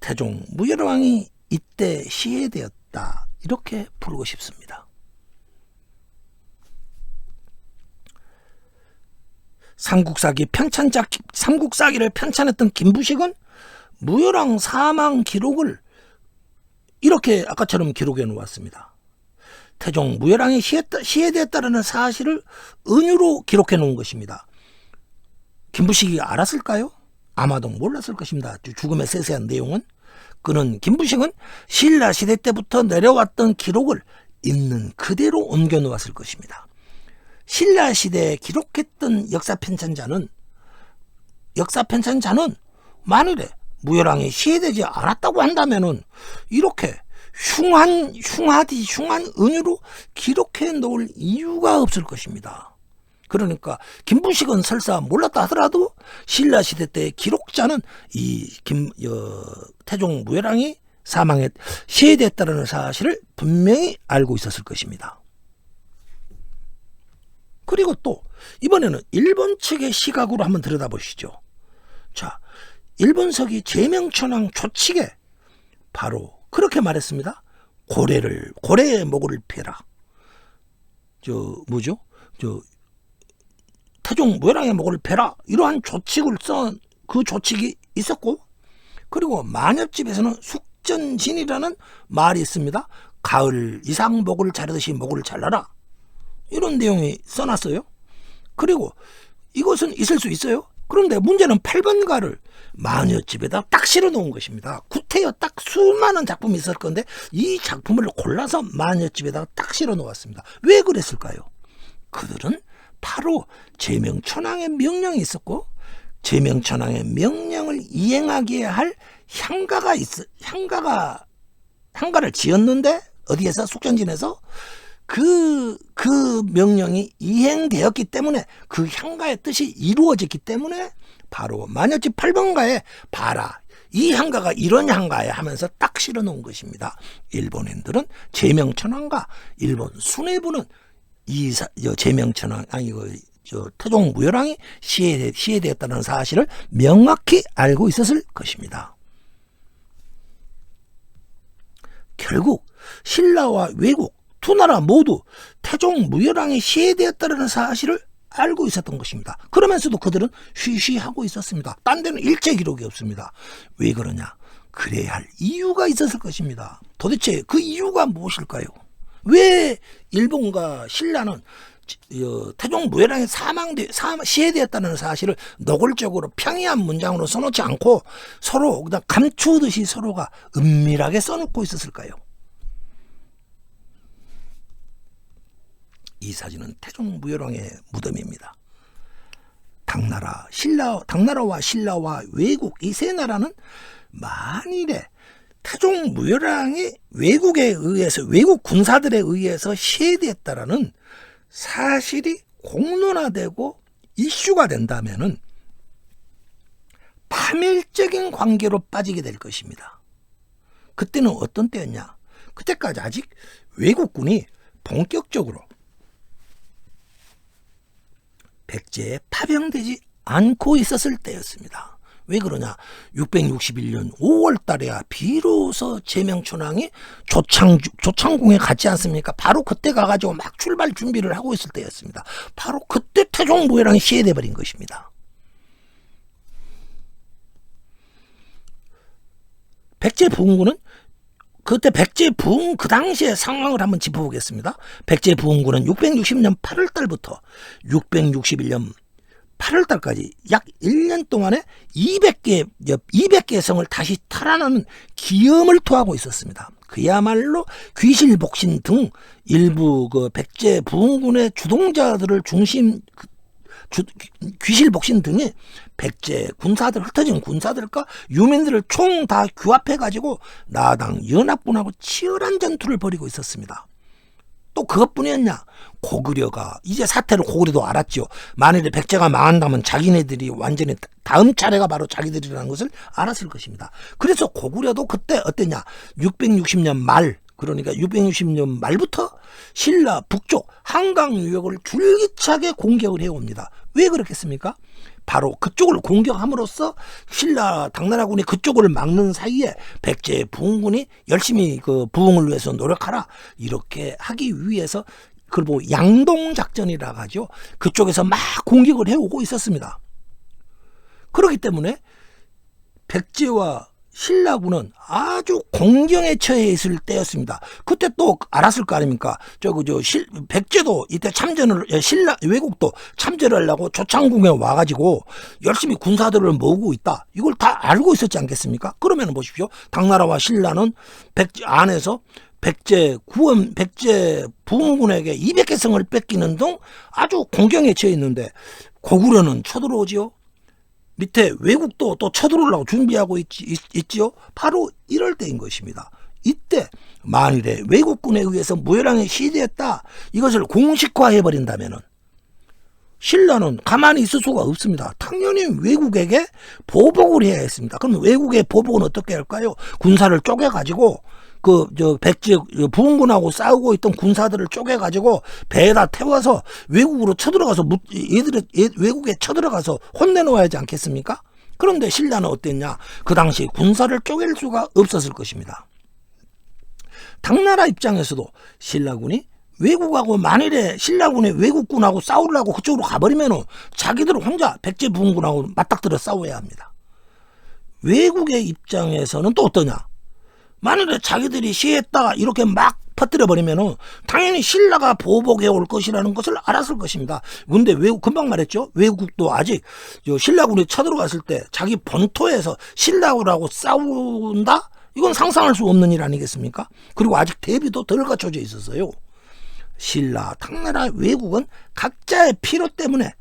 태종 무열왕이 이때 시해되었다 이렇게 부르고 싶습니다. 삼국사기를 편찬했던 김부식은 무열왕 사망 기록을 이렇게 아까처럼 기록해 놓았습니다. 태종 무열왕이 시해되었다는 사실을 은유로 기록해 놓은 것입니다. 김부식이 알았을까요? 아마도 몰랐을 것입니다. 죽음의 세세한 내용은. 김부식은 신라 시대 때부터 내려왔던 기록을 있는 그대로 옮겨 놓았을 것입니다. 신라 시대에 기록했던 역사 편찬자는 만일에 무열왕이 시해되지 않았다고 한다면은 이렇게 흉한 은유로 기록해 놓을 이유가 없을 것입니다. 그러니까 김부식은 설사 몰랐다 하더라도 신라 시대 때의 기록자는 태종 무열왕이 시해됐다는 사실을 분명히 알고 있었을 것입니다. 그리고 또 이번에는 일본 측의 시각으로 한번 들여다보시죠. 자, 일본석이 제명천왕 조칙에 바로 그렇게 말했습니다. 고래의 목을 베라. 태종 무열왕의 목을 베라. 이러한 조칙을 쓴 그 조칙이 있었고, 그리고 만엽집에서는 숙전진이라는 말이 있습니다. 가을 이상 목을 자르듯이 목을 잘라라. 이런 내용이 써놨어요. 그리고 이것은 있을 수 있어요. 그런데 문제는 8번가를 마녀집에다 딱 실어놓은 것입니다. 구태여 딱 수많은 작품이 있을 건데 이 작품을 골라서 마녀집에다 딱 실어놓았습니다. 왜 그랬을까요? 그들은 바로 제명천왕의 명령이 있었고, 제명천왕의 명령을 이행하게 할 향가를 지었는데, 어디에서? 숙전진에서 그 명령이 이행되었기 때문에, 그 향가의 뜻이 이루어졌기 때문에 바로 마녀집 8번가에 봐라, 이 향가가 이런 향가야 하면서 딱 실어놓은 것입니다. 일본인들은 제명천왕과 일본 수뇌부는 태종 무열왕이 시해되었다는 사실을 명확히 알고 있었을 것입니다. 결국 신라와 외국 두 나라 모두 태종 무열왕이 시해되었다는 사실을 알고 있었던 것입니다. 그러면서도 그들은 쉬쉬하고 있었습니다. 딴 데는 일체 기록이 없습니다. 왜 그러냐? 그래야 할 이유가 있었을 것입니다. 도대체 그 이유가 무엇일까요? 왜 일본과 신라는 태종 무열왕이 시해되었다는 사실을 노골적으로 평이한 문장으로 써놓지 않고 서로 그냥 감추듯이 서로가 은밀하게 써놓고 있었을까요? 이 사진은 태종 무열왕의 무덤입니다. 당나라와 신라와 외국 이 세 나라는 만일에 태종 무열왕이 외국 군사들에 의해서 시해되었다라는 사실이 공론화되고 이슈가 된다면은 파멸적인 관계로 빠지게 될 것입니다. 그때는 어떤 때였냐? 그때까지 아직 외국군이 본격적으로 백제에 파병되지 않고 있었을 때였습니다. 왜 그러냐? 661년 5월 달에야 비로소 제명천왕이 조창궁에 갔지 않습니까? 바로 그때 가가지고 막 출발 준비를 하고 있을 때였습니다. 바로 그때 태종 무열왕이 시해돼 버린 것입니다. 백제부흥군은 그때 백제부흥 그 당시의 상황을 한번 짚어보겠습니다. 백제부흥군은 660년 8월 달부터 661년 8월 달까지 약 1년 동안에 200개의 성을 다시 탈환하는 기염을 토하고 있었습니다. 그야말로 귀실복신 등 일부 백제 부흥군의 주동자들을 귀실복신 등의 백제 군사들, 흩어진 군사들과 유민들을 총 다 규합해가지고 나당 연합군하고 치열한 전투를 벌이고 있었습니다. 또 그것뿐이었냐? 고구려가 이제 사태를 고구려도 알았죠. 만일에 백제가 망한다면 자기네들이 완전히 다음 차례가 바로 자기들이라는 것을 알았을 것입니다. 그래서 고구려도 그때 어땠냐? 660년 말, 그러니까 660년 말부터 신라 북쪽 한강 유역을 줄기차게 공격을 해옵니다. 왜 그렇겠습니까? 바로 그쪽을 공격함으로써 신라 당나라군이 그쪽을 막는 사이에 백제 부흥군이 열심히 그 부흥을 위해서 노력하라, 이렇게 하기 위해서 그걸 보고 양동작전이라고 하죠. 그쪽에서 막 공격을 해오고 있었습니다. 그렇기 때문에 백제와 신라군은 아주 공경에 처해 있을 때였습니다. 그때 또 알았을 거 아닙니까? 백제도 이때 외국도 참전을 하려고 조창궁에 와가지고 열심히 군사들을 모으고 있다. 이걸 다 알고 있었지 않겠습니까? 그러면 보십시오. 당나라와 신라는 백제 안에서 백제 부흥군에게 200개 성을 뺏기는 등 아주 공경에 처해 있는데 고구려는 쳐들어오지요. 밑에 외국도 또 쳐들어오려고 준비하고 있지요. 바로 이럴 때인 것입니다. 이때 만일에 외국군에 의해서 무열왕에 시대했다, 이것을 공식화해버린다면 신라는 가만히 있을 수가 없습니다. 당연히 외국에게 보복을 해야 했습니다. 그럼 외국의 보복은 어떻게 할까요? 군사를 쪼개가지고 백제 부흥군하고 싸우고 있던 군사들을 쪼개가지고 배에다 태워서 외국으로 쳐들어가서 외국에 쳐들어가서 혼내놓아야 하지 않겠습니까? 그런데 신라는 어땠냐? 그 당시 군사를 쪼갤 수가 없었을 것입니다. 당나라 입장에서도 신라군이 외국하고 만일에 신라군이 외국군하고 싸우려고 그쪽으로 가버리면 자기들 혼자 백제 부흥군하고 맞닥뜨려 싸워야 합니다. 외국의 입장에서는 또 어떠냐? 만일에 자기들이 시했다 이렇게 막 퍼뜨려버리면 당연히 신라가 보복해 올 것이라는 것을 알았을 것입니다. 근데 금방 말했죠. 외국도 아직 신라군이 쳐들어갔을 때 자기 본토에서 신라군하고 싸운다? 이건 상상할 수 없는 일 아니겠습니까? 그리고 아직 대비도 덜 갖춰져 있었어요. 신라, 당나라, 외국은 각자의 필요 때문에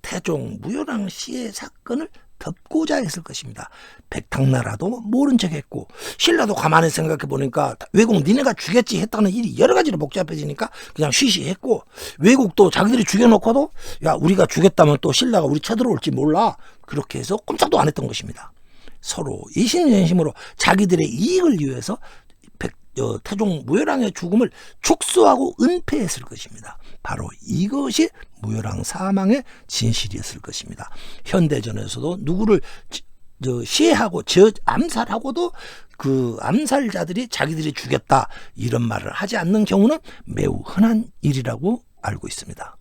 태종 무열왕 시의 사건을 덮고자 했을 것입니다. 백당나라도 모른 척했고 신라도 가만히 생각해 보니까 외국 니네가 죽였지 했다는 일이 여러 가지로 복잡해지니까 그냥 쉬쉬했고, 외국도 자기들이 죽여놓고도 야 우리가 죽였다면 또 신라가 우리 쳐들어올지 몰라, 그렇게 해서 꼼짝도 안 했던 것입니다. 서로 이심전심으로 자기들의 이익을 위해서 태종 무열왕의 죽음을 축소하고 은폐했을 것입니다. 바로 이것이 무열왕 사망의 진실이었을 것입니다. 현대전에서도 누구를 시해하고 암살하고도 그 암살자들이 자기들이 죽였다 이런 말을 하지 않는 경우는 매우 흔한 일이라고 알고 있습니다.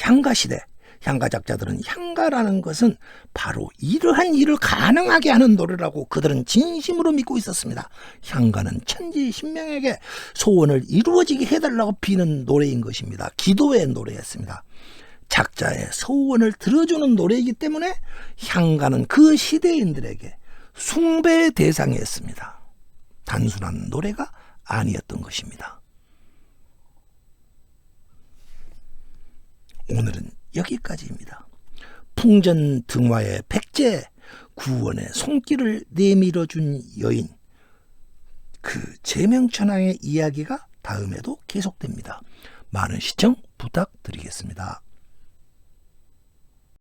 향가시대, 향가작자들은 향가라는 것은 바로 이러한 일을 가능하게 하는 노래라고 그들은 진심으로 믿고 있었습니다. 향가는 천지신명에게 소원을 이루어지게 해달라고 비는 노래인 것입니다. 기도의 노래였습니다. 작자의 소원을 들어주는 노래이기 때문에 향가는 그 시대인들에게 숭배의 대상이었습니다. 단순한 노래가 아니었던 것입니다. 오늘은 여기까지입니다. 풍전등화의 백제, 구원의 손길을 내밀어준 여인, 그 제명천왕의 이야기가 다음에도 계속됩니다. 많은 시청 부탁드리겠습니다.